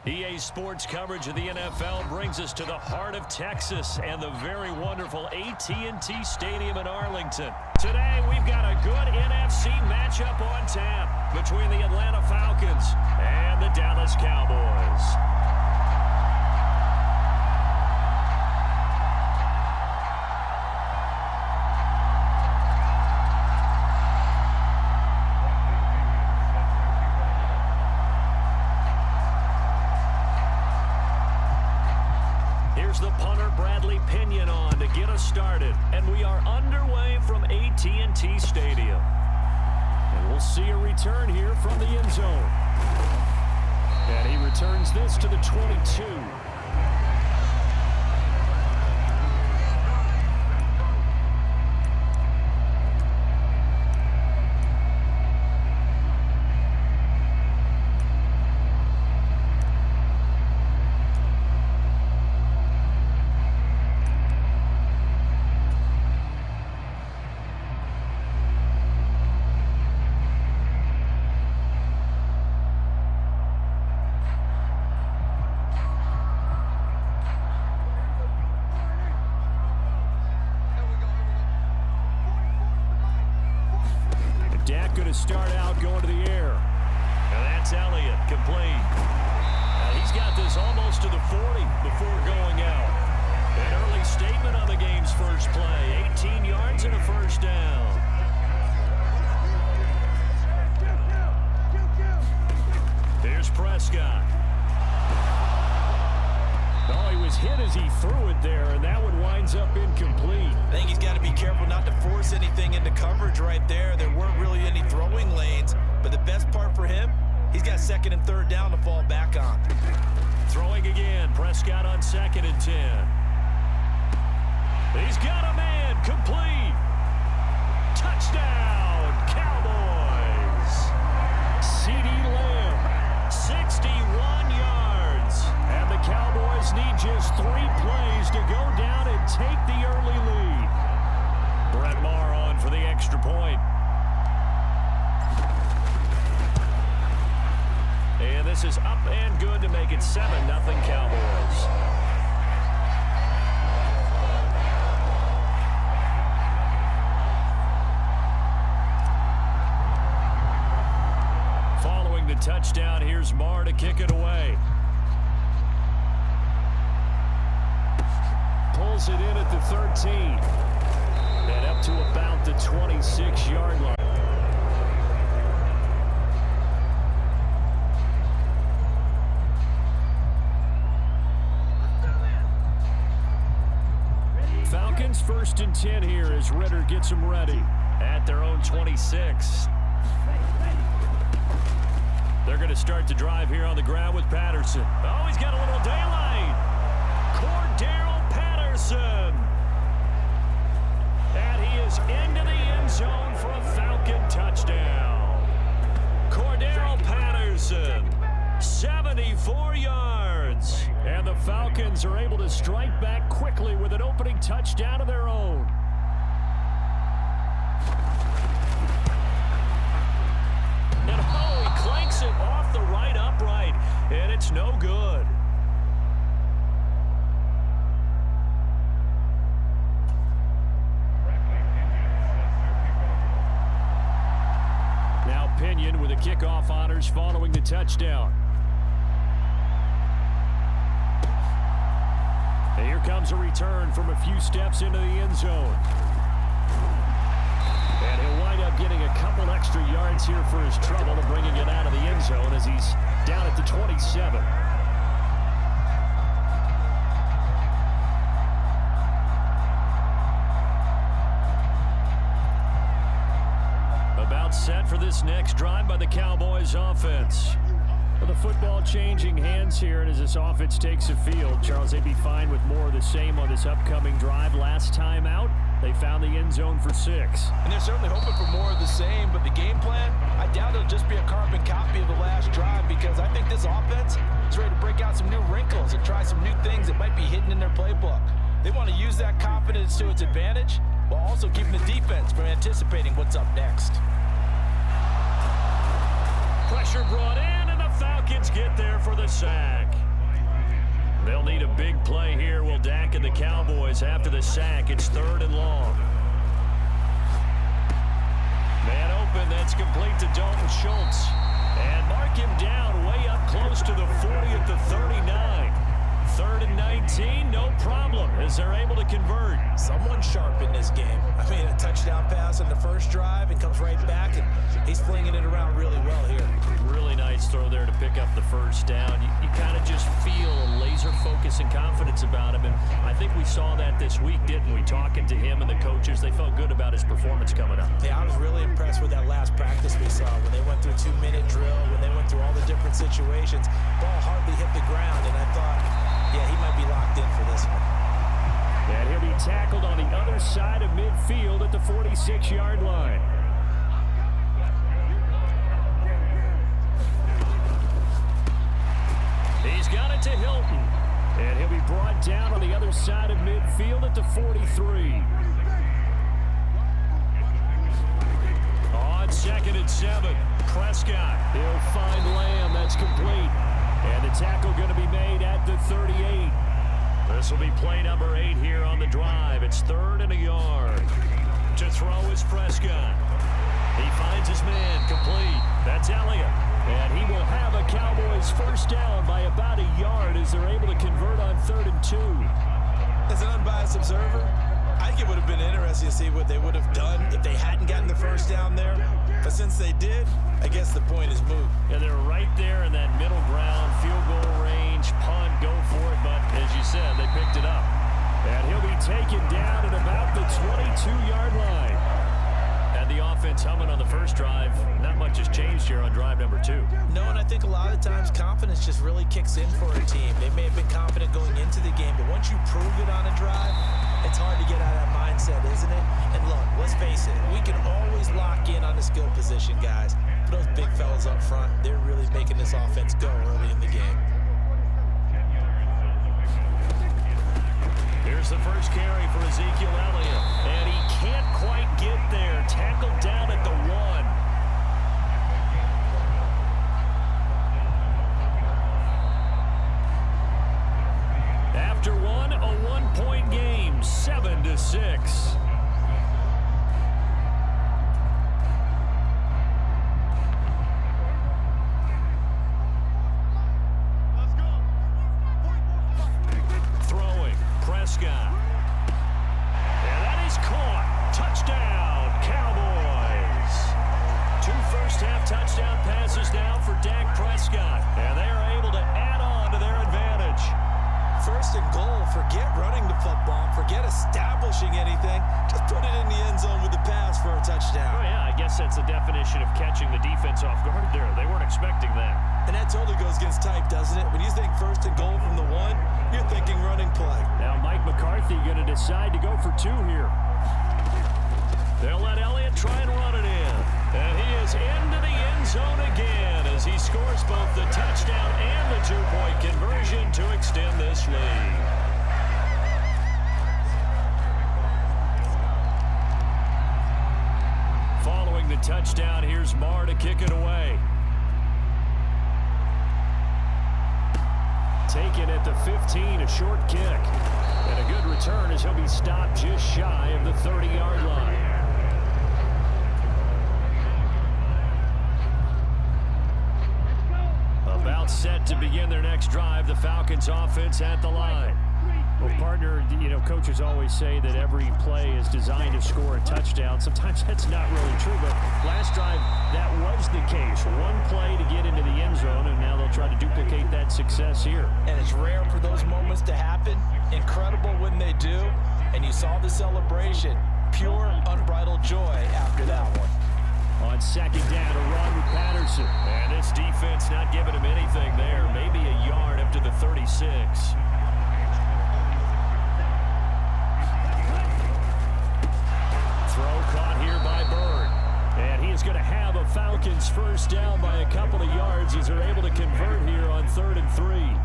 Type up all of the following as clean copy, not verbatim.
EA Sports coverage of the NFL brings us to the heart of Texas and the very wonderful AT&T Stadium in Arlington. Today, we've got a good NFC matchup on tap between the Atlanta Falcons and the Dallas Cowboys. The punter Bradley Pinion on to get us started, and we are underway from AT&T Stadium, and we'll see a return here from the end zone, and he returns this to the 22. Start out going to the air. And that's Elliott, complete. He's got this almost to the 40 before going out. An early statement on the game's first play. 18 yards and a first down. Here's Prescott. Oh, he was hit as he threw it there, and that one winds up incomplete. I think he's got to be careful not to force anything into coverage right there. There weren't really any throwing lanes, but the best part for him, he's got second and third down to fall back on. Throwing again, Prescott on 2nd and 10. He's got a man, complete. Touchdown, Cowboys. CD Lamb, 61 yards. And the Cowboys need just 3 plays to go down and take the early lead. Brett Maher on for the extra point. And this is up and good to make it 7-0 Cowboys. Following the touchdown, here's Maher to kick it away. Pulls it in at the 13. And up to about the 26-yard line. Falcons 1st and 10 here as Ritter gets them ready at their own 26. They're going to start the drive here on the ground with Patterson. Oh, he's got a little daylight. Cordero Patterson. And he is into the end zone for a Falcon touchdown. Cordero Patterson, 74 yards. And the Falcons are able to strike back quickly with an opening touchdown of their own. And oh, he clanks it off the right upright, and it's no good. Now Pinion with the kickoff honors following the touchdown. And here comes a return from a few steps into the end zone. And he'll wind up getting a couple extra yards here for his trouble and bringing it out of the end zone as he's down at the 27. About set for this next drive by the Cowboys offense. Well, the football changing hands here, and as this offense takes the field, Charles, they'd be fine with more of the same on this upcoming drive. Last time out, they found the end zone for 6. And they're certainly hoping for more of the same, but the game plan, I doubt it'll just be a carbon copy of the last drive, because I think this offense is ready to break out some new wrinkles and try some new things that might be hidden in their playbook. They want to use that confidence to its advantage while also keeping the defense from anticipating what's up next. Pressure brought in, and the Falcons get there for the sack. They'll need a big play here. Will Dak and the Cowboys after the sack. It's 3rd and long. Man open, that's complete to Dalton Schultz. And mark him down way up close to the 40 at the 39. 3rd and 19, no problem, as they're able to convert. Someone sharp in this game. I mean, a touchdown pass on the first drive and comes right back, and he's flinging it around really well here. Really nice throw there to pick up the first down. You kind of just feel a laser focus and confidence about him, and I think we saw that this week, didn't we? Talking to him and the coaches, they felt good about his performance coming up. Yeah, I was really impressed with that last practice we saw when they went through 2-minute drill, when they went through all the different situations. Ball hardly hit the ground, and I thought, yeah, he might be locked in for this one. And he'll be tackled on the other side of midfield at the 46-yard line. He's got it to Hilton. And he'll be brought down on the other side of midfield at the 43. On 2nd and 7, Prescott. He'll find Lamb. That's complete. And the tackle going to be made at the 38. This will be play number 8 here on the drive. It's 3rd and a yard. To throw is Prescott. He finds his man complete. That's Elliott. And he will have a Cowboys first down by about a yard as they're able to convert on 3rd and 2. As an unbiased observer, I think it would have been interesting to see what they would have done if they hadn't gotten the first down there. But since they did, I guess the point is moot. Yeah, they're right there in that middle ground, field goal range, punt, go for it. But as you said, they picked it up. And he'll be taken down at about the 22-yard line. And the offense humming on the first drive. Not much has changed here on drive number 2. No, and I think a lot of times confidence just really kicks in for a team. They may have been confident going into the game, but once you prove it on a drive, it's hard to get out of that mindset, isn't it? And look, let's face it, we can always lock in on the skill position, guys. But those big fellas up front, they're really making this offense go early in the game. Here's the first carry for Ezekiel Elliott. And he can't quite get there. Tackled down at the 1. After one, a one-point game, 7-6. Throwing, Prescott. And that is caught. Touchdown, Cowboys. 2 first-half touchdown passes now for Dak Prescott. And they are able to add on to their advantage. 1st and goal, forget running the football, forget establishing anything. Just put it in the end zone with the pass for a touchdown. Oh, yeah, I guess that's the definition of catching the defense off guard there. They weren't expecting that. And that totally goes against type, doesn't it? When you think 1st and goal from the 1, you're thinking running play. Now Mike McCarthy going to decide to go for 2 here. They'll let Elliott try and run it in. And he is into the end zone again as he scores both the touchdown and the 2-point conversion to extend this lead. Following the touchdown, here's Marr to kick it away. Taken at the 15, a short kick. And a good return as he'll be stopped just shy of the 30-yard line. About set to begin their next drive, the Falcons offense at the line. Well, partner, you know, coaches always say that every play is designed to score a touchdown. Sometimes that's not really true, but last drive, that was the case. One play to get into the end zone, and now they'll try to duplicate that success here. And it's rare for those moments to happen. Incredible when they do. And you saw the celebration. Pure, unbridled joy after that one. On 2nd down, a run with Patterson. And this defense not giving him anything there. Maybe a yard up to the 36. Throw caught here by Bird. And he is going to have a Falcons first down by a couple of yards as they're able to convert here on 3rd and 3.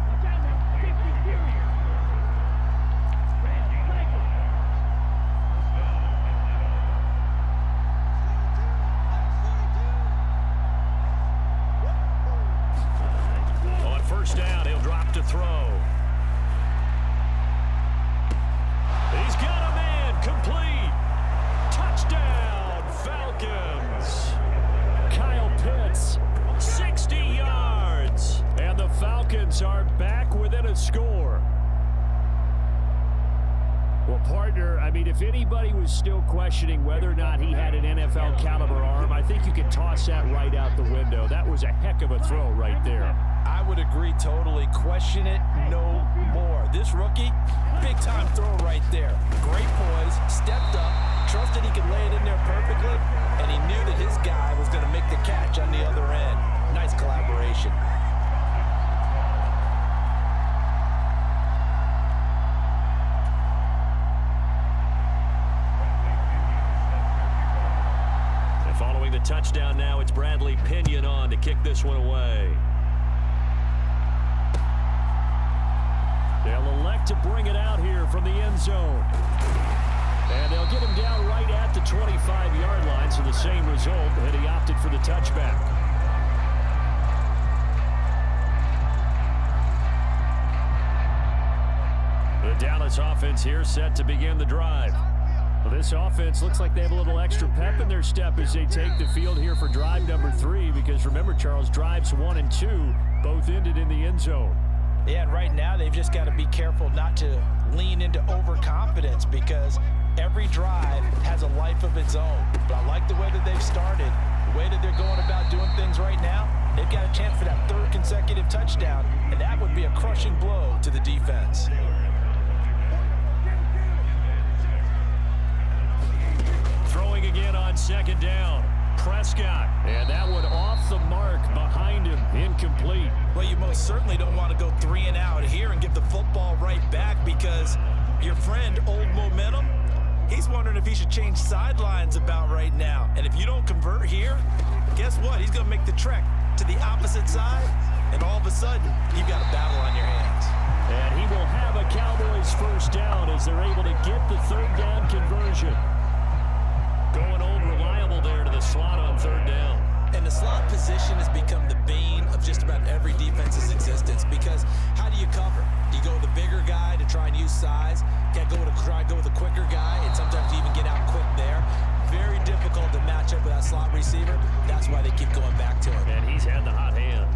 Well, partner, I mean, if anybody was still questioning whether or not he had an NFL caliber arm, I think you can toss that right out the window. That was a heck of a throw right there. I would agree totally. Question it no more. This rookie, big-time throw right there. Great poise, stepped up, trusted he could lay it in there perfectly, and he knew that his guy was going to make the catch on the other end. Nice collaboration. Following the touchdown now, it's Bradley Pinion on to kick this one away. They'll elect to bring it out here from the end zone. And they'll get him down right at the 25-yard line, so the same result, and he opted for the touchback. The Dallas offense here set to begin the drive. Well, this offense looks like they have a little extra pep in their step as they take the field here for drive number 3, because remember, Charles, drives 1 and 2 both ended in the end zone. Yeah, and right now they've just got to be careful not to lean into overconfidence, because every drive has a life of its own. But I like the way that they've started, the way that they're going about doing things right now. They've got a chance for that 3rd consecutive touchdown, and that would be a crushing blow to the defense. Throwing again on 2nd down. Prescott. And that one off the mark behind him. Incomplete. Well, you most certainly don't want to go 3 and out here and give the football right back, because your friend, Old Momentum, he's wondering if he should change sidelines about right now. And if you don't convert here, guess what? He's going to make the trek to the opposite side, and all of a sudden, you've got a battle on your hands. And he will have a Cowboys 1st down as they're able to get the 3rd down conversion. Going old reliable there to the slot on 3rd down. And the slot position has become the bane of just about every defense's existence, because how do you cover? Do you go with the bigger guy to try and use size? Try to go with a quicker guy, and sometimes you even get out quick there. Very difficult to match up with that slot receiver. That's why they keep going back to him. And he's had the hot hand.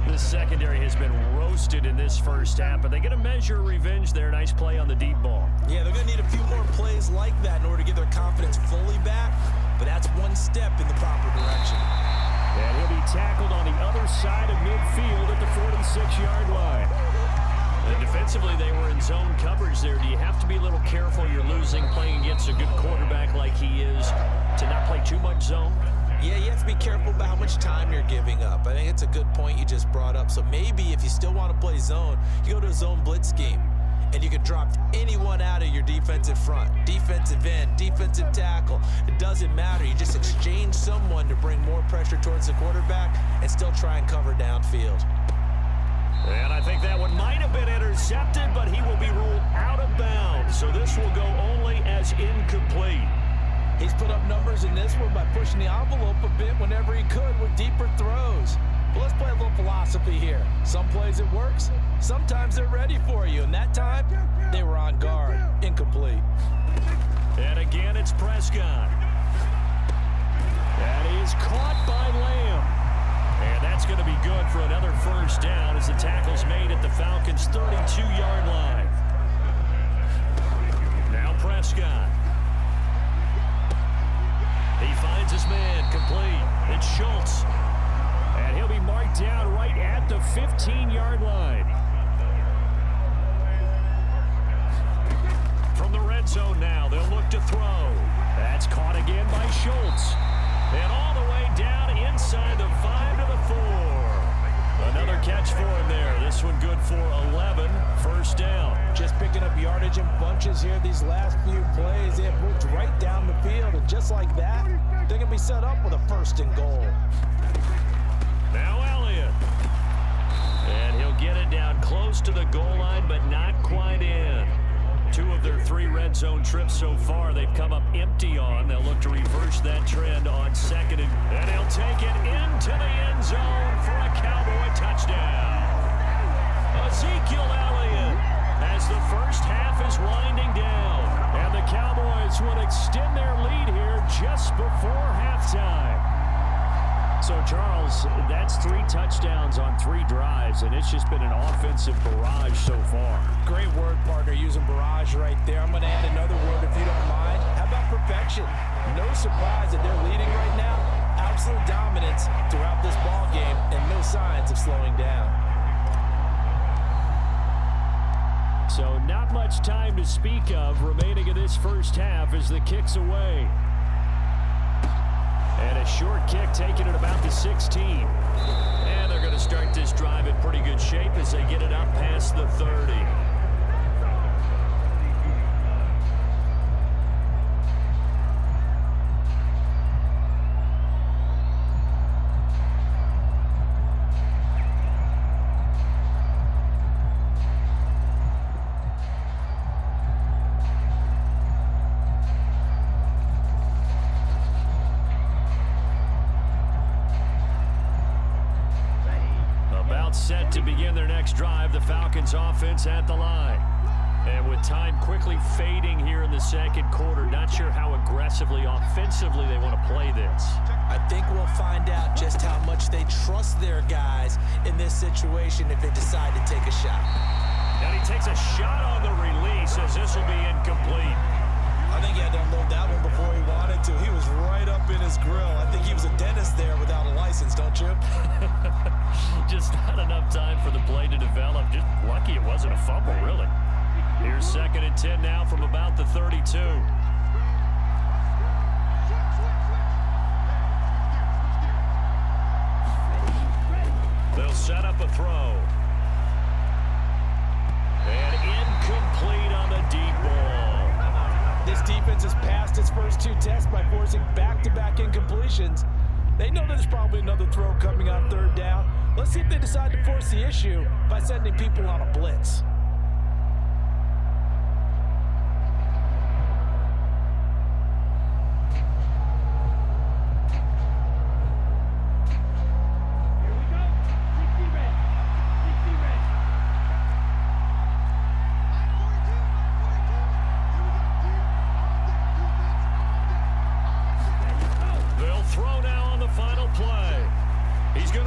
This secondary has been roasted in this 1st half, but they get a measure of revenge there. Nice play on the deep ball. Yeah, they're going to need a few more plays like that in order to get their confidence fully back, but that's one step in the proper direction. And he'll be tackled on the other side of midfield at the 4- and 6-yard line. And defensively, they were in zone coverage there. Do you have to be a little careful? You're losing playing against a good quarterback like he is to not play too much zone? Yeah, you have to be careful about how much time you're giving up. I think it's a good point you just brought up. So maybe if you still want to play zone, you go to a zone blitz scheme, and you can drop anyone out of your defensive front, defensive end, defensive tackle. It doesn't matter. You just exchange someone to bring more pressure towards the quarterback and still try and cover downfield. And I think that one might have been intercepted, but he will be ruled out of bounds. So this will go only as incomplete. He's put up numbers in this one by pushing the envelope a bit whenever he could with deeper throws. But let's play a little philosophy here. Some plays it works, sometimes they're ready for you, and that time they were on guard. Incomplete. And again, it's Prescott. And he is caught by Lamb. And that's going to be good for another 1st down as the tackle's made at the Falcons' 32-yard line. Now Prescott. He finds his man, complete. It's Schultz. And he'll be marked down right at the 15-yard line. From the red zone now, they'll look to throw. That's caught again by Schultz. And all the way down inside the 5 to the 4. Another catch for him there. This one good for 11. 1st down. Just picking up yardage in bunches here these last few plays. They have moved right down the field, and just like that, they're going to be set up with a 1st and goal. Now Elliott. And he'll get it down close to the goal line, but not quite in. 2 of their 3 red zone trips so far, they've come up empty on. They'll look to reverse that trend on 2nd, and he'll take it into the end zone for a Cowboy touchdown. Ezekiel Elliott, as the 1st half is winding down, and the Cowboys will extend their lead here just before halftime. So, Charles, that's 3 touchdowns on 3 drives, and it's just been an offensive barrage so far. Great word, partner, using barrage right there. I'm going to add another word if you don't mind. How about perfection? No surprise that they're leading right now. Absolute dominance throughout this ball game and no signs of slowing down. So not much time to speak of remaining in this first half as the kick's away. And a short kick taken at about the 16. And they're going to start this drive in pretty good shape as they get it up past the 30. Set to begin their next drive, the Falcons offense at the line. And with time quickly fading here in the second quarter, not sure how aggressively, offensively they want to play this. I think we'll find out just how much they trust their guys in this situation if they decide to take a shot. And he takes a shot on the release as this will be incomplete. I think he had to unload that one before he wanted to. He was right up in his grill. I think he was a dentist there without a license, don't you? Just not enough time for the play to develop. Just lucky it wasn't a fumble, really. Here's 2nd and 10 now from about the 32. They'll set up a throw. And incomplete on the deep ball. This defense has passed its first 2 tests by forcing back-to-back incompletions. They know there's probably another throw coming on 3rd down. Let's see if they decide to force the issue by sending people on a blitz.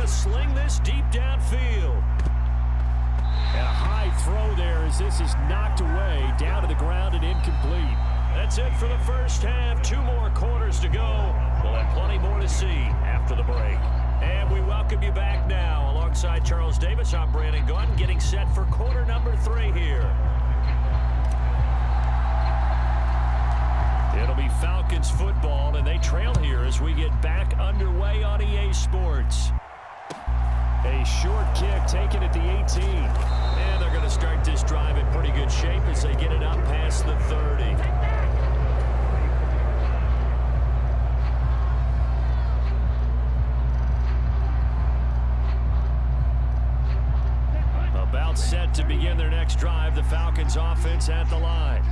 Sling this deep downfield. And a high throw there as this is knocked away, down to the ground and incomplete. That's it for the first half. 2 more quarters to go. We'll have plenty more to see after the break. And we welcome you back now. Alongside Charles Davis, I'm Brandon Gunn, getting set for quarter number 3 here. It'll be Falcons football, and they trail here as we get back underway on EA Sports. A short kick taken at the 18. And they're going to start this drive in pretty good shape as they get it up past the 30. About set to begin their next drive, the Falcons offense at the line.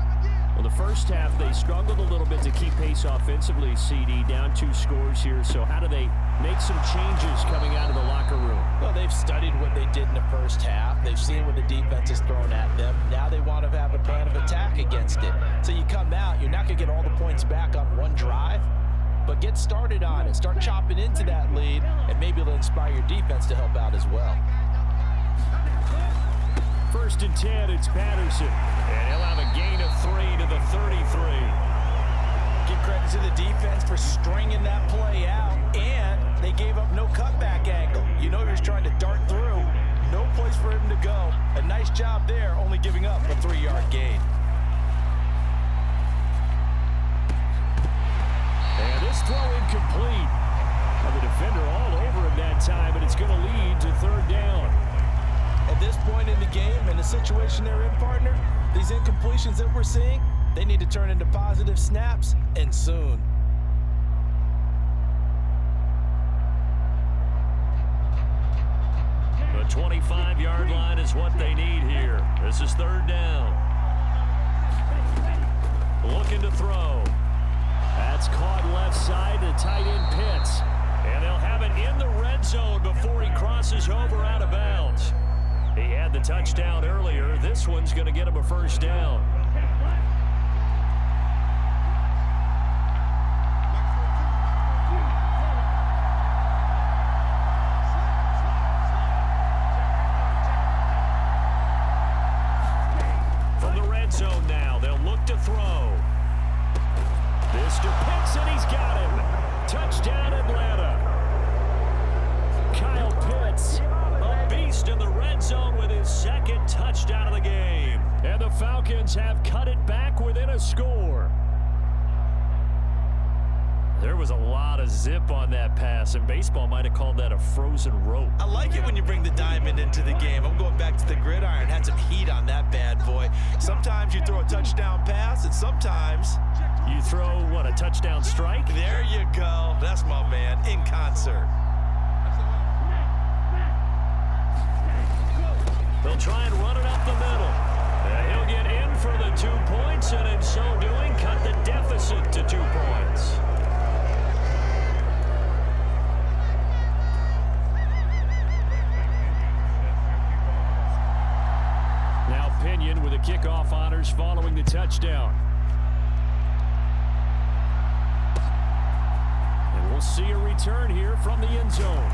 Well, the first half, they struggled a little bit to keep pace offensively, CD, down 2 scores here. So how do they make some changes coming out of the locker room? Well, they've studied what they did in the first half. They've seen what the defense has thrown at them. Now they want to have a plan of attack against it. So you come out, you're not going to get all the points back on one drive, but get started on it. Start chopping into that lead, and maybe it'll inspire your defense to help out as well. 1st and 10, it's Patterson. And he'll have a gain of 3 to the 33. Give credit to the defense for stringing that play out, and they gave up no cutback angle. You know he was trying to dart through. No place for him to go. A nice job there, only giving up a 3-yard gain. And this throw incomplete. And the defender all over him that time, and it's going to lead to 3rd down. At this point in the game and the situation they're in, partner, these incompletions that we're seeing, they need to turn into positive snaps, and soon. The 25-yard line is what they need here. This is 3rd down. Looking to throw. That's caught left side to tight end Pitts. And they'll have it in the red zone before he crosses over out of bounds. He had the touchdown earlier. This one's going to get him a 1st down. He's got him. Touchdown, Atlanta. Kyle Pitts, a beast in the red zone with his second touchdown of the game. And the Falcons have cut it back within a score. There was a lot of zip on that pass, and baseball might have called that a frozen rope. I like it when you bring the diamond into the game. I'm going back to the gridiron. Had some heat on that bad boy. Sometimes you throw a touchdown pass, and sometimes you throw, what, a touchdown strike? There you go. That's my man, in concert. They'll try and run it up the middle. He'll get in for the 2 points, and in so doing, cut the deficit to 2 points. Now Pinion with the kickoff honors following the touchdown. And we'll see a return here from the end zone.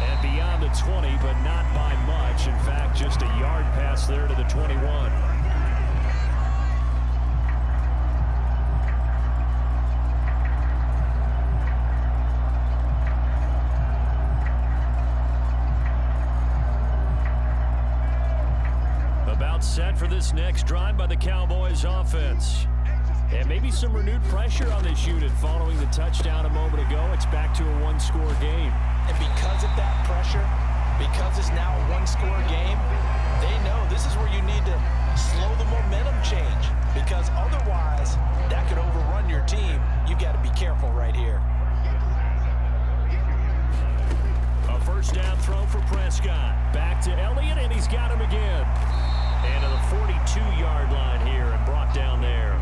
And beyond the 20, but not by much. In fact, just a yard pass there to the 21. About set for this next drive by the Cowboys offense. And maybe some renewed pressure on this unit following the touchdown a moment ago. It's back to a one-score game. And because of that pressure, because it's now a one-score game, they know this is where you need to slow the momentum change. Because otherwise, that could overrun your team. You've got to be careful right here. A first down throw for Prescott. Back to Elliott, and he's got him again. And to the 42-yard line here and brought down there.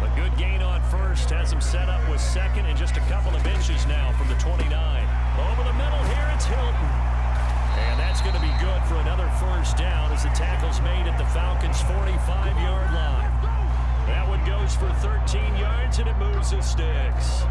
A good gain on first. Has him set up with second and just a couple of inches now from the 29. Over the middle here, it's Hilton. And that's going to be good for another first down as the tackle's made at the Falcons' 45-yard line. That one goes for 13 yards, and it moves the sticks.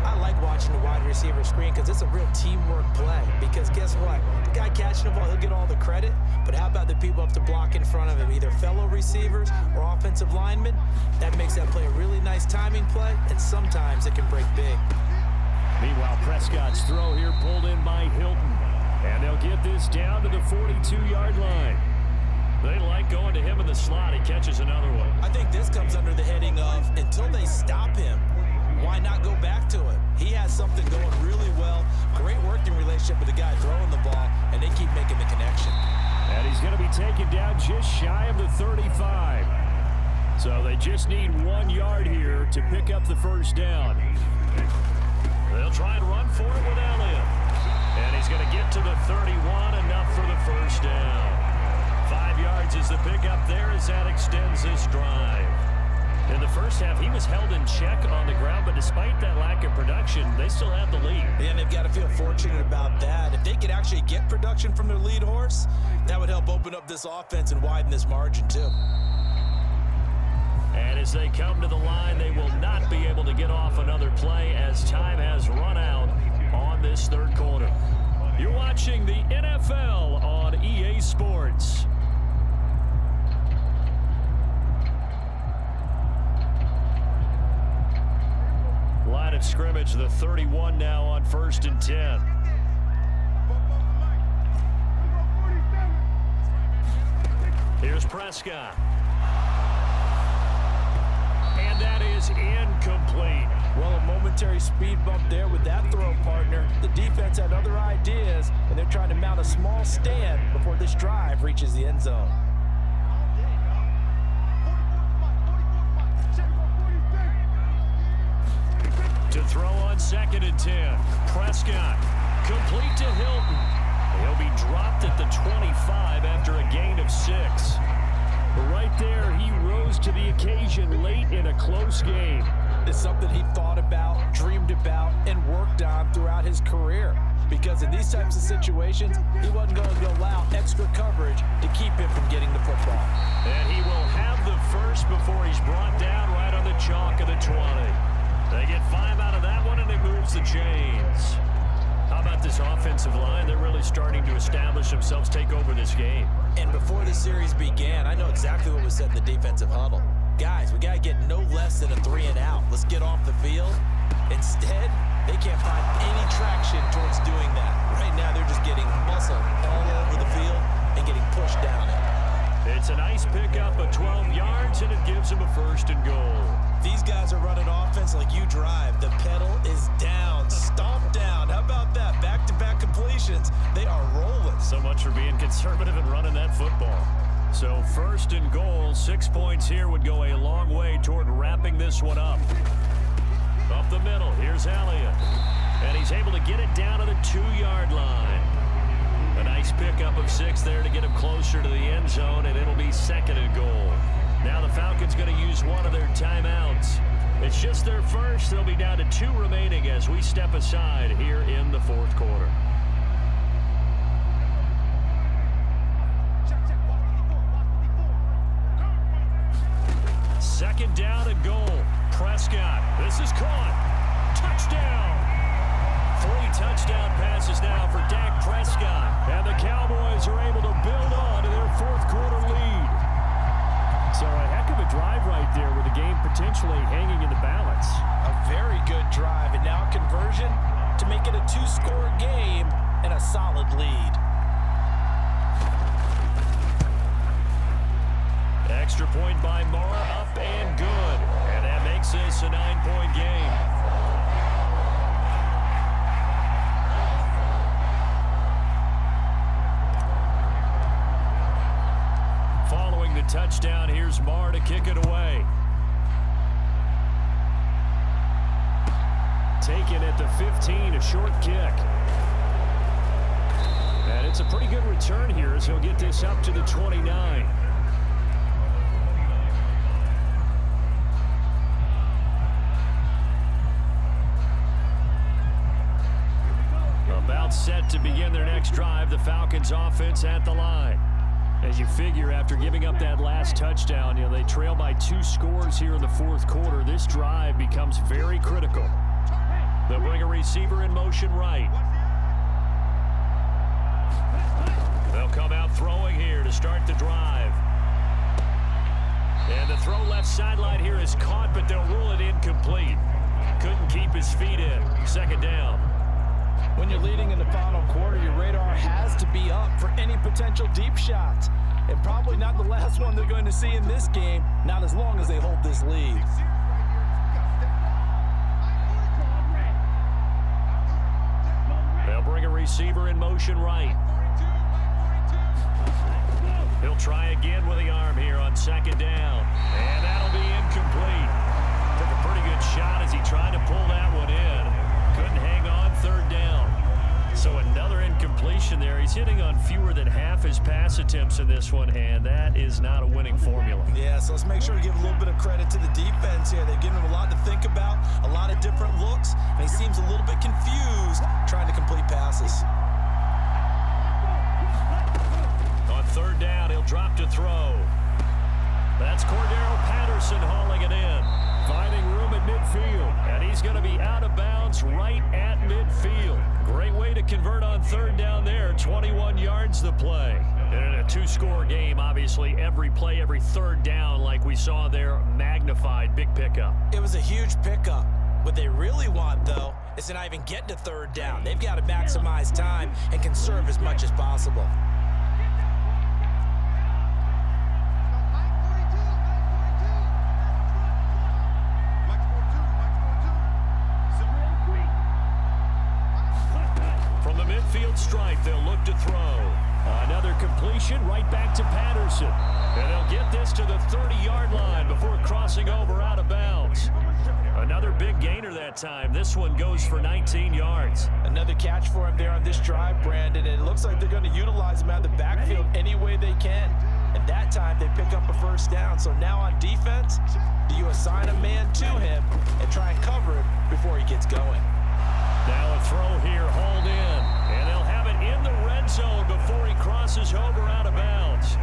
I like watching the wide receiver screen because it's a real teamwork play. Because guess what? The guy catching the ball, he'll get all the credit. But how about the people up to block in front of him, either fellow receivers or offensive linemen? That makes that play a really nice timing play, and sometimes it can break big. Meanwhile, Prescott's throw here pulled in by Hilton. And they'll get this down to the 42-yard line. They like going to him in the slot. He catches another one. I think this comes under the heading of until they stop him, why not go back to it? He has something going really well. Great working relationship with the guy throwing the ball, and they keep making the connection. And he's going to be taken down just shy of the 35. So they just need 1 yard here to pick up the first down. They'll try and run for it with Elliott. And he's going to get to the 31, enough for the first down. 5 yards is the pickup there as that extends this drive. In the first half, he was held in check on the ground, but despite that lack of production, they still have the lead. Yeah, and they've got to feel fortunate about that. If they could actually get production from their lead horse, that would help open up this offense and widen this margin too. And as they come to the line, they will not be able to get off another play as time has run out on this third quarter. You're watching the NFL on EA Sports. Line of scrimmage, the 31 now on 1st and 10. Here's Prescott. And that is incomplete. Well, a momentary speed bump there with that throw, partner. The defense had other ideas, and they're trying to mount a small stand before this drive reaches the end zone. To throw on 2nd and 10. Prescott complete to Hilton. He'll be dropped at the 25 after a gain of 6. But right there, he rose to the occasion late in a close game. It's something he thought about, dreamed about, and worked on throughout his career. Because in these types of situations, he wasn't going to allow extra coverage to keep him from getting the football. And he will have the first before he's brought down right on the chalk of the 20. They get 5 out of that one, and it moves the chains. How about this offensive line? They're really starting to establish themselves, take over this game. And before the series began, I know exactly what was said in the defensive huddle. Guys, we got to get no less than a 3-and-out. Let's get off the field. Instead, they can't find any traction towards doing that. Right now, they're just getting muscle all over the field and getting pushed down it. It's a nice pickup of 12 yards, and it gives them a 1st and goal. These guys are running offense like you drive. The pedal is down, stomped down. How about that? Back-to-back completions. They are rolling. So much for being conservative and running that football. So 1st and goal, 6 points here would go a long way toward wrapping this one up. Up the middle, here's Elliott. And he's able to get it down to the 2-yard line. A nice pickup of 6 there to get him closer to the end zone, and it'll be 2nd and goal. Now the Falcons going to use one of their timeouts. It's just their first. They'll be down to 2 remaining as we step aside here in the 4th quarter. Second down and goal. Prescott. This is caught. Touchdown. 3 touchdown passes now for Dak Prescott. And the Cowboys are able to build on to their 4th quarter lead. So a heck of a drive right there with the game potentially hanging in the balance. A very good drive, and now a conversion to make it a 2-score game and a solid lead. Extra point by Moore, up and good. And that makes this a 9-point game. Following the touchdown, here's Moore to kick it away. Taken at the 15, a short kick. And it's a pretty good return here as he'll get this up to the 29. About set to begin their next drive, the Falcons offense at the line. As you figure, after giving up that last touchdown, they trail by 2 scores here in the 4th quarter. This drive becomes very critical. They'll bring a receiver in motion right. They'll come out throwing here to start the drive. And the throw left sideline here is caught, but they'll rule it incomplete. Couldn't keep his feet in. 2nd down. When you're leading in the final quarter, your radar has to be up for any potential deep shots. And probably not the last one they're going to see in this game, not as long as they hold this lead. They'll bring a receiver in motion right. He'll try again with the arm here on 2nd down. And that'll be incomplete. Took a pretty good shot as he tried to pull that one in. Couldn't hang on. 3rd down. So another incompletion there. He's hitting on fewer than half his pass attempts in this one, and that is not a winning formula. Yeah, so let's make sure to give a little bit of credit to the defense here. They've given him a lot to think about, a lot of different looks, and he seems a little bit confused trying to complete passes. On 3rd down, he'll drop to throw. That's Cordero Patterson hauling it in. Finding room at midfield, and he's going to be out of bounds right at midfield. Great way to convert on 3rd down there. 21 yards the play. And in a 2-score game, obviously, every play, every 3rd down, like we saw there, magnified. Big pickup. It was a huge pickup. What they really want, though, is to not even get to 3rd down. They've got to maximize time and conserve as much as possible. Midfield stripe, they'll look to throw. Another completion right back to Patterson. And they'll get this to the 30-yard line before crossing over out of bounds. Another big gainer that time. This one goes for 19 yards. Another catch for him there on this drive, Brandon. And it looks like they're going to utilize him out of the backfield any way they can. And that time they pick up a 1st down. So now on defense, do you assign a man to him and try and cover him before he gets going? Now a throw here, hauled in. And they'll have it in the red zone before he crosses over out of bounds.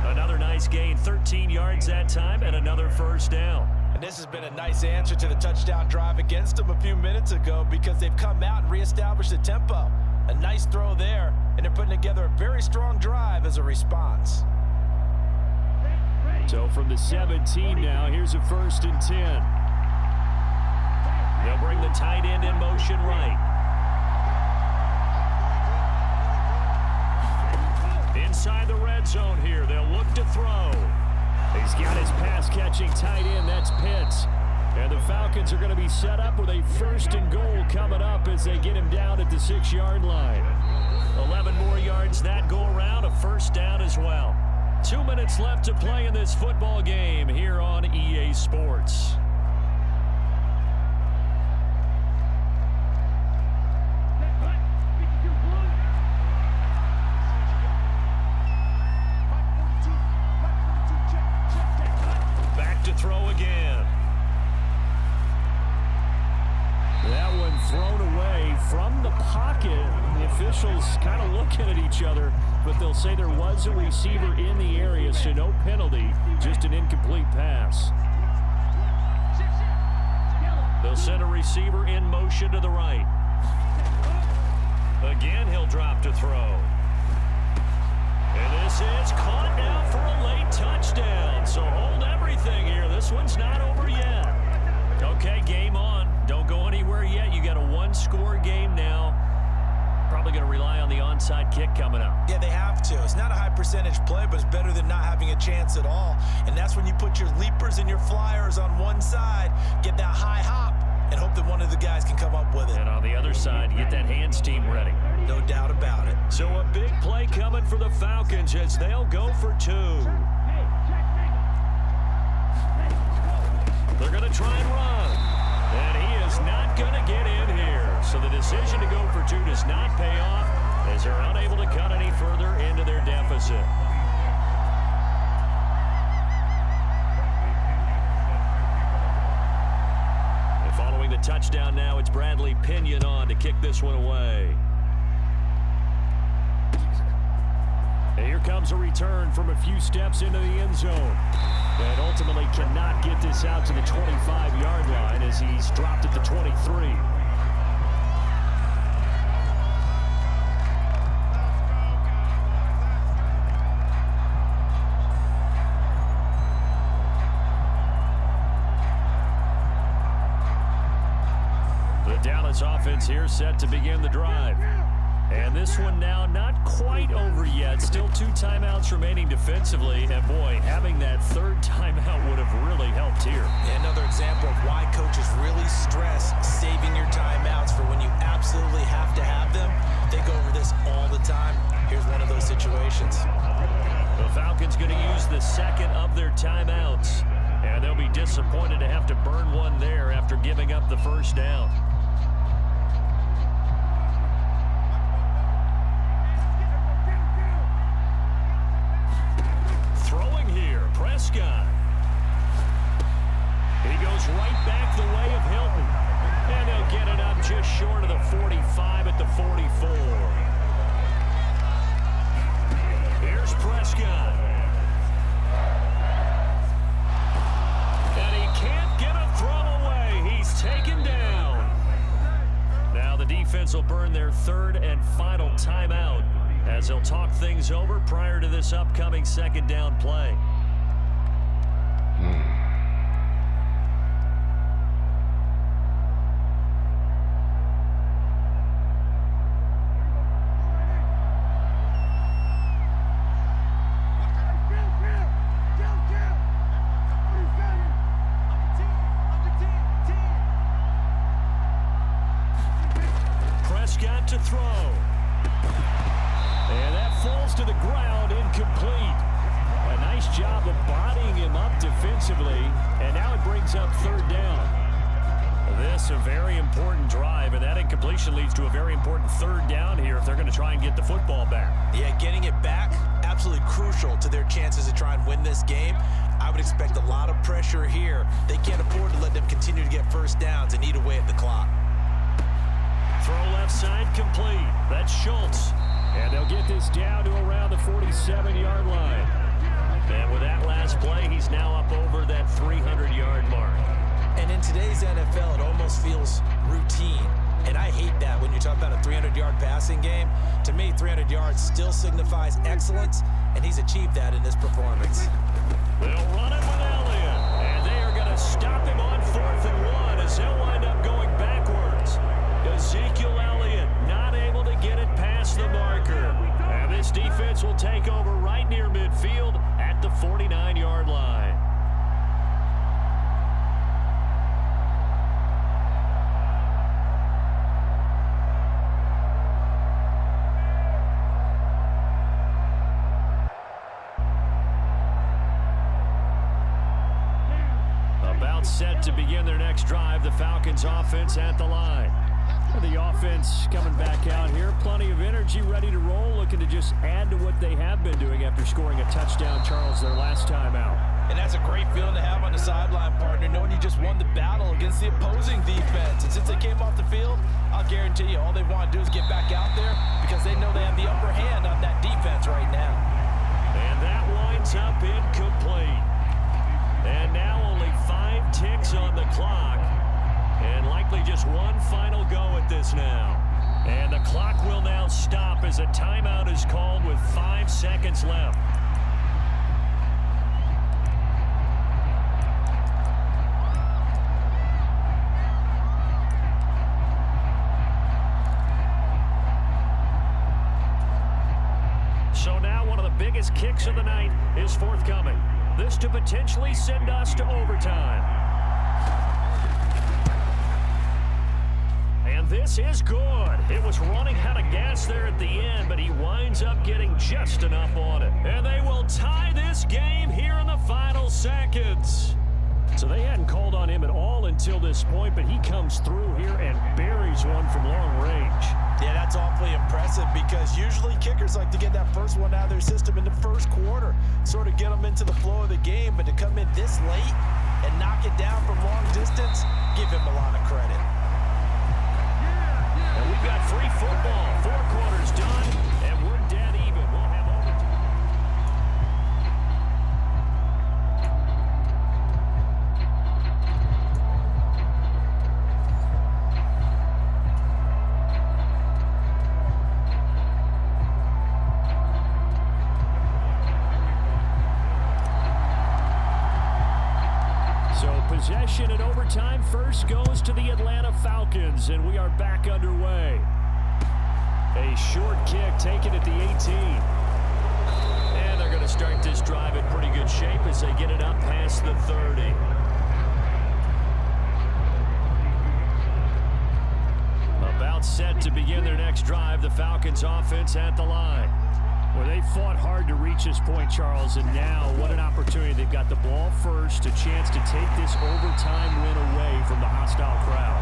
Another nice gain, 13 yards that time, and another 1st down. And this has been a nice answer to the touchdown drive against them a few minutes ago because they've come out and reestablished the tempo. A nice throw there, and they're putting together a very strong drive as a response. So from the 17 now, here's a 1st and 10. They'll bring the tight end in motion right. Inside the red zone here, they'll look to throw. He's got his pass-catching tight end, that's Pitts. And the Falcons are going to be set up with a 1st and goal coming up as they get him down at the 6-yard line. 11 more yards that go around, a 1st down as well. 2 minutes left to play in this football game here on EA Sports. Back to throw again. That one thrown away from the pocket. The officials kind of looking at each other, but they'll say there was a receiver in the area, so no penalty, just an incomplete pass. They'll send a receiver in motion to the right. Again, he'll drop to throw. And this is caught now for a late touchdown. So hold everything here. This one's not over yet. Okay, game on. Don't go anywhere yet. You got a 1-score game now. Probably going to rely on the onside kick coming up. Yeah, they have to. It's not a high percentage play, but it's better than not having a chance at all. And that's when you put your leapers and your flyers on one side, get that high hop, and hope that one of the guys can come up with it. And on the other side, you get that hands team ready. No doubt about it. So a big play coming for the Falcons as they'll go for 2. They're going to try and run. And he is not going to get in here. So the decision to go for 2 does not pay off as they're unable to cut any further into their deficit. And following the touchdown now, it's Bradley Pinion on to kick this one away. And here comes a return from a few steps into the end zone. And ultimately cannot get this out to the 25-yard line as he's dropped at the 23. The Dallas offense here set to begin the drive. And this one now not quite over yet. Still 2 timeouts remaining defensively. And boy, having that 3rd timeout would have really helped here. Yeah, another example of why coaches really stress saving your timeouts for when you absolutely have to have them. They go over this all the time. Here's one of those situations. The Falcons going to use the 2nd of their timeouts. And they'll be disappointed to have to burn one there after giving up the 1st down. Prescott. He goes right back the way of Hilton. And they'll get it up just short of the 45 at the 44. Here's Prescott. And he can't get a throw away. He's taken down. Now the defense will burn their 3rd and final timeout as they'll talk things over prior to this upcoming 2nd down play. Prescott to throw. And that falls to the ground, incomplete. A nice job of bodying him up defensively, and now it brings up 3rd down. This a very important drive, and that incompletion leads to a very important 3rd down here if they're going to try and get the football back. Yeah, getting it back, absolutely crucial to their chances to try and win this game. I would expect a lot of pressure here. They can't afford to let them continue to get 1st downs and eat away at the clock. Throw left side complete. That's Schultz. And they'll get this down to around the 47-yard line. And with that last play, he's now up over that 300-yard mark. today's NFL, it almost feels routine. And I hate that when you talk about a 300-yard passing game. To me, 300 yards still signifies excellence, and he's achieved that in this performance. They'll run it with Elliott, and they are going to stop him on 4th and 1 as he'll wind up going backwards. Ezekiel Elliott not able to get it past the marker. And this defense will take over right near midfield at the 49-yard line. About set to begin their next drive, the Falcons offense at the line. The offense coming back out here, plenty of energy, ready to roll, looking to just add to what they have been doing after scoring a touchdown, Charles, their last time out. And that's a great feeling to have on the sideline, partner, knowing you just won the battle against the opposing defense. And since they came off the field, I'll guarantee you all they want to do is get back out there because they know they have the upper hand on that defense right now. And that winds up incomplete. And now only 5 ticks on the clock. And likely just one final go at this now. And the clock will now stop as a timeout is called with 5 seconds left. So now one of the biggest kicks of the night is forthcoming. This to potentially send us to overtime. And this is good. It was running out of gas there at the end, but he winds up getting just enough on it. And they will tie this game here in the final seconds. So they hadn't called on him at all until this point, but he comes through here and buries one from long range. Yeah, that's awfully impressive because usually kickers like to get that first one out of their system in the first quarter, sort of get them into the flow of the game, but to come in this late and knock it down from long distance, give him a lot of credit. And we've got free football. 4 quarters done, and we're dead even. We'll have overtime. Possession in overtime first goes to the Atlanta Falcons, and we are back underway. A short kick taken at the 18. And they're going to start this drive in pretty good shape as they get it up past the 30. About set to begin their next drive, the Falcons offense at the line. Well, they fought hard to reach this point, Charles, and now what an opportunity. They've got the ball first, a chance to take this overtime win away from the hostile crowd.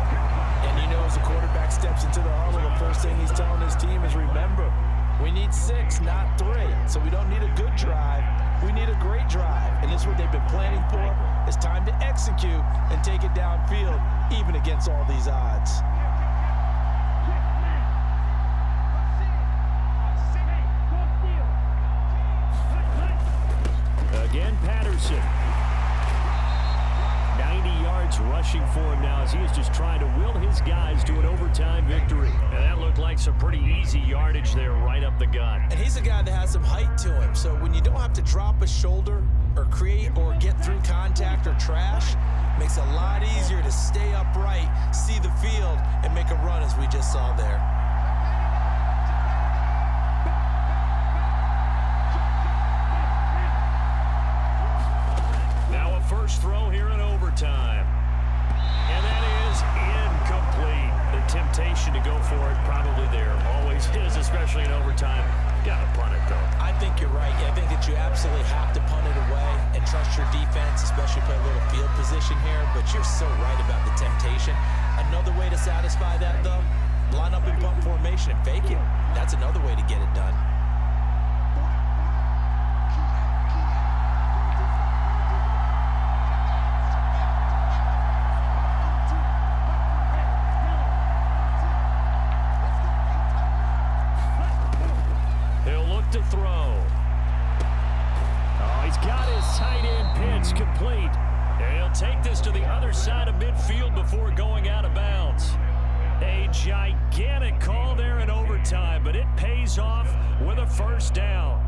And you know, as the quarterback steps into the huddle, the first thing he's telling his team is, remember, we need 6, not 3. So we don't need a good drive. We need a great drive. And this is what they've been planning for. It's time to execute and take it downfield, even against all these odds. Again, Patterson. 90 yards rushing for him now as he is just trying to will his guys to an overtime victory. And that looked like some pretty easy yardage there right up the gut. And he's a guy that has some height to him. So when you don't have to drop a shoulder or create or get through contact or trash, makes it a lot easier to stay upright, see the field, and make a run as we just saw there. First throw here in overtime. And that is incomplete. The temptation to go for it probably there. Always is, especially in overtime. Got to punt it, though. I think you're right. I think that you absolutely have to punt it away and trust your defense, especially play a little field position here. But you're so right about the temptation. Another way to satisfy that, though, line up in punt formation and fake it. That's another way to get it done. To throw. Oh, he's got his tight end pitch complete. And he'll take this to the other side of midfield before going out of bounds. A gigantic call there in overtime, but it pays off with a first down.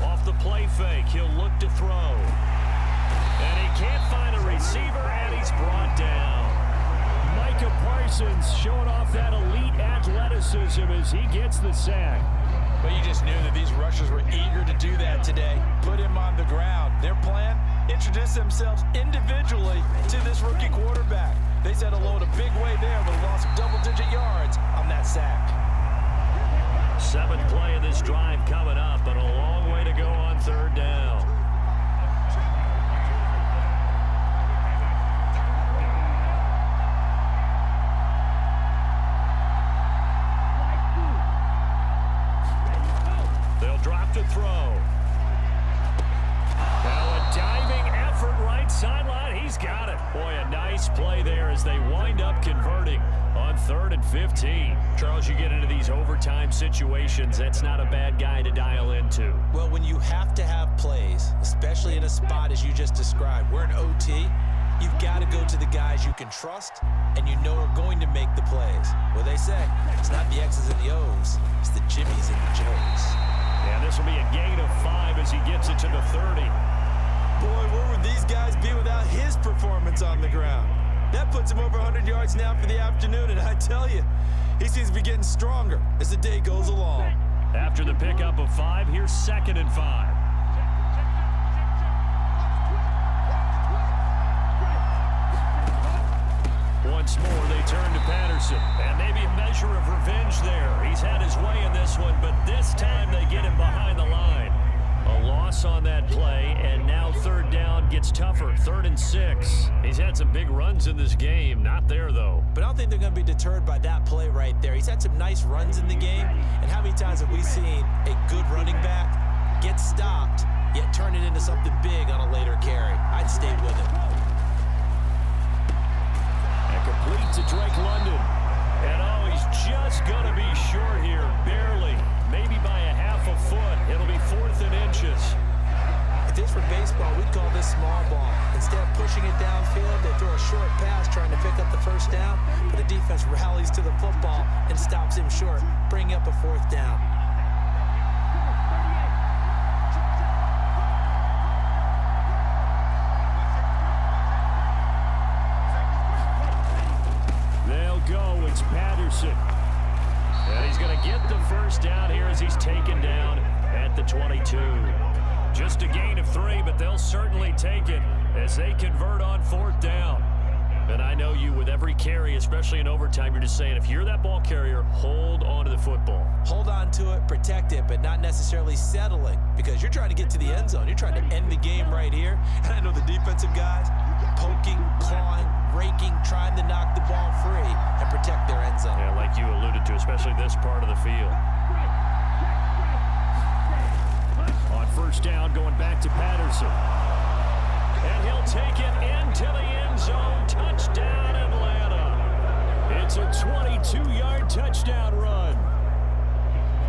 Off the play fake, he'll look to throw. And he can't find a receiver, and he's brought down. Micah Parsons showing off that elite athleticism as he gets the sack. But you just knew that these rushers were eager to do that today. Put him on the ground. Their plan, introduce themselves individually to this rookie quarterback. They said hello in a big way there with a loss of double-digit yards on that sack. 7th play of this drive coming up, but a long way to go on 3rd down. They'll drop to throw. Now a diving effort right sideline. He's got it. Boy, a nice play there as they wind up converting on 3rd and 15. Charles, you get into these overtime situations, that's not a bad guy to dial into. Well, when you have to have plays, especially in a spot as you just described, we're in OT, you've got to go to the guys you can trust and you know are going to make the plays. Well, they say it's not the X's and the O's, it's the Jimmies and the Joes. Yeah, this will be a gain of 5 as he gets it to the 30. Boy, where would these guys be without his performance on the ground? That puts him over 100 yards now for the afternoon, and I tell you, he seems to be getting stronger as the day goes along. After the pickup of 5, here's 2nd and 5. Once more, they turn to Patterson, and maybe a measure of revenge there. He's had his way in this one, but this time they get him behind the line. A loss on that play, and now 3rd down gets tougher. 3rd and 6. He's had some big runs in this game. Not there, though. But I don't think they're going to be deterred by that play right there. He's had some nice runs in the game, and how many times have we seen a good running back get stopped, yet turn it into something big on a later carry? I'd stay with him. And complete to Drake London. And oh, he's just going to be short here, barely. Maybe by a half a foot. It'll be 4th and inches. If this were baseball, we'd call this small ball. Instead of pushing it downfield, they throw a short pass trying to pick up the first down, but the defense rallies to the football and stops him short, bringing up a 4th down. They'll go. It's Patterson. And he's going to get the first down here as he's taken down at the 22. Just a gain of 3, but they'll certainly take it as they convert on 4th down. And I know you, with every carry, especially in overtime, you're just saying, if you're that ball carrier, hold on to the football. Hold on to it, protect it, but not necessarily settling, because you're trying to get to the end zone. You're trying to end the game right here. And I know the defensive guys poking, clawing, raking, trying to knock the ball free and protect their end zone. Yeah, like you alluded to, especially this part of the field. On 1st down, going back to Patterson. And he'll take it into the end zone. Touchdown, Atlanta. It's a 22-yard touchdown run.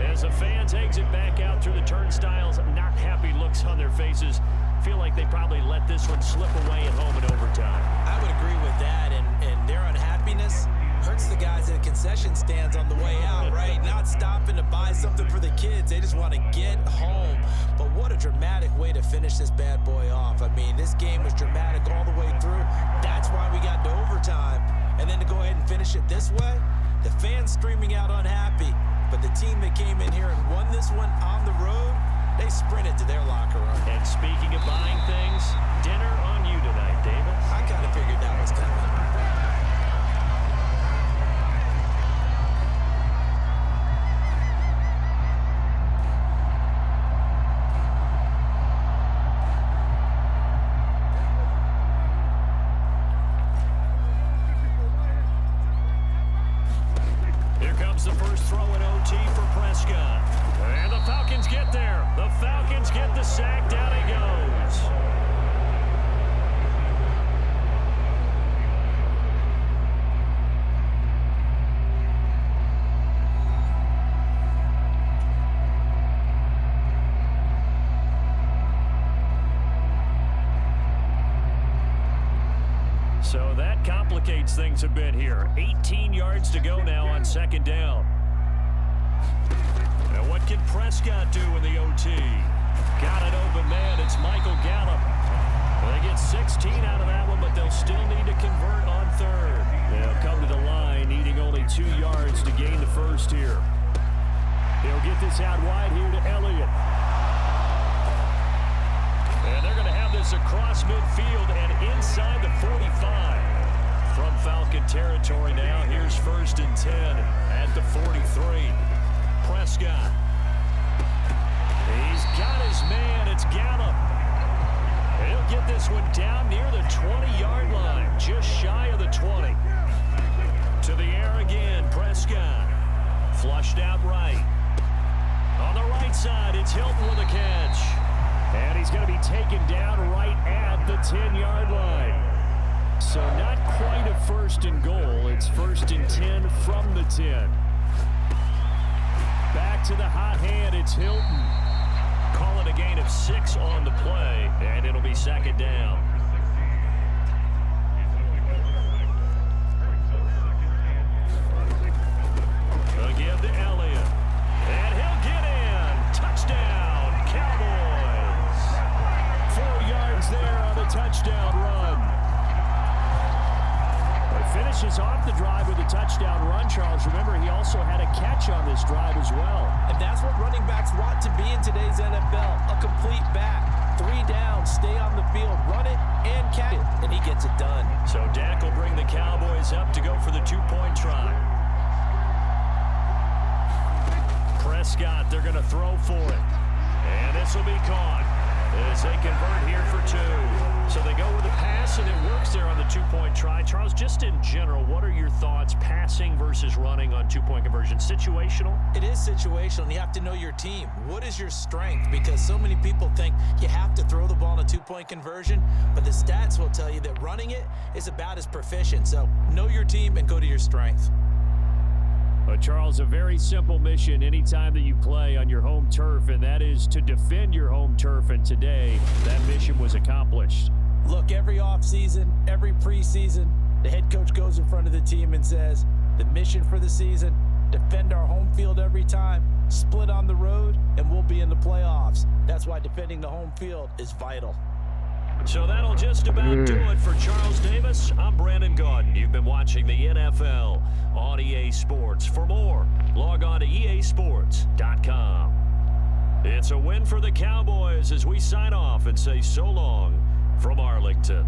As the fans exit back out through the turnstiles, not happy looks on their faces. Feel like they probably let this one slip away at home in overtime. I would agree with that, and their unhappiness hurts the guys at the concession stands on the way out, right? Not stopping to buy something for the kids. They just want to get home. But what a dramatic way to finish this bad boy off. I mean, this game was dramatic all the way through. That's why we got to overtime. And then to go ahead and finish it this way, the fans streaming out unhappy. But the team that came in here and won this one on the road, they sprinted to their locker room. And speaking of buying things, dinner on you tonight, David. I kind of figured that was coming. The first throw in OT for Prescott. And the Falcons get there. The Falcons get the sack. Down he goes. that complicates things a bit here. 18 yards to go now on second down. And what can Prescott do in the OT? Got an open man. It's Michael Gallup. They get 16 out of that one, but they'll still need to convert on third. They'll come to the line, needing only 2 yards to gain the first here. They'll get this out wide here to Elliott. And they're going to have this across midfield and inside the 45. From Falcon territory now, here's 1st and 10 at the 43. Prescott. He's got his man. It's Gallup. He'll get this one down near the 20-yard line, just shy of the 20. To the air again, Prescott. Flushed out right. On the right side, it's Hilton with a catch. And he's going to be taken down right at the 10-yard line. So not quite a 1st and goal. It's 1st and 10 from the 10. Back to the hot hand, it's Hilton. Call it a gain of 6 on the play, and it'll be 2nd down. Again to Elliott. And he'll get in. Touchdown, Cowboys. 4 yards there on the touchdown run. He finishes off the drive with a touchdown run, Charles. Remember, he also had a catch on this drive as well. And that's what running backs want to be in today's NFL. A complete back. 3 down, stay on the field, run it, and catch it. And he gets it done. So Dak will bring the Cowboys up to go for the 2-point try. Prescott, they're going to throw for it. And this will be caught as they convert here for 2. So they go with a pass, and it works there on the 2-point try. Charles, just in general, what are your thoughts passing versus running on 2-point conversion? Situational? It is situational, and you have to know your team. What is your strength? Because so many people think you have to throw the ball in a 2-point conversion, but the stats will tell you that running it is about as proficient. So know your team and go to your strength. Charles, a very simple mission anytime that you play on your home turf, and that is to defend your home turf. And today, that mission was accomplished. Look, every offseason, every preseason, the head coach goes in front of the team and says, the mission for the season, defend our home field every time, split on the road, and we'll be in the playoffs. That's why defending the home field is vital. So that'll just about do it for Charles Davis. I'm Brandon Gaudin. You've been watching the NFL on EA Sports. For more, log on to easports.com. It's a win for the Cowboys as we sign off and say so long from Arlington.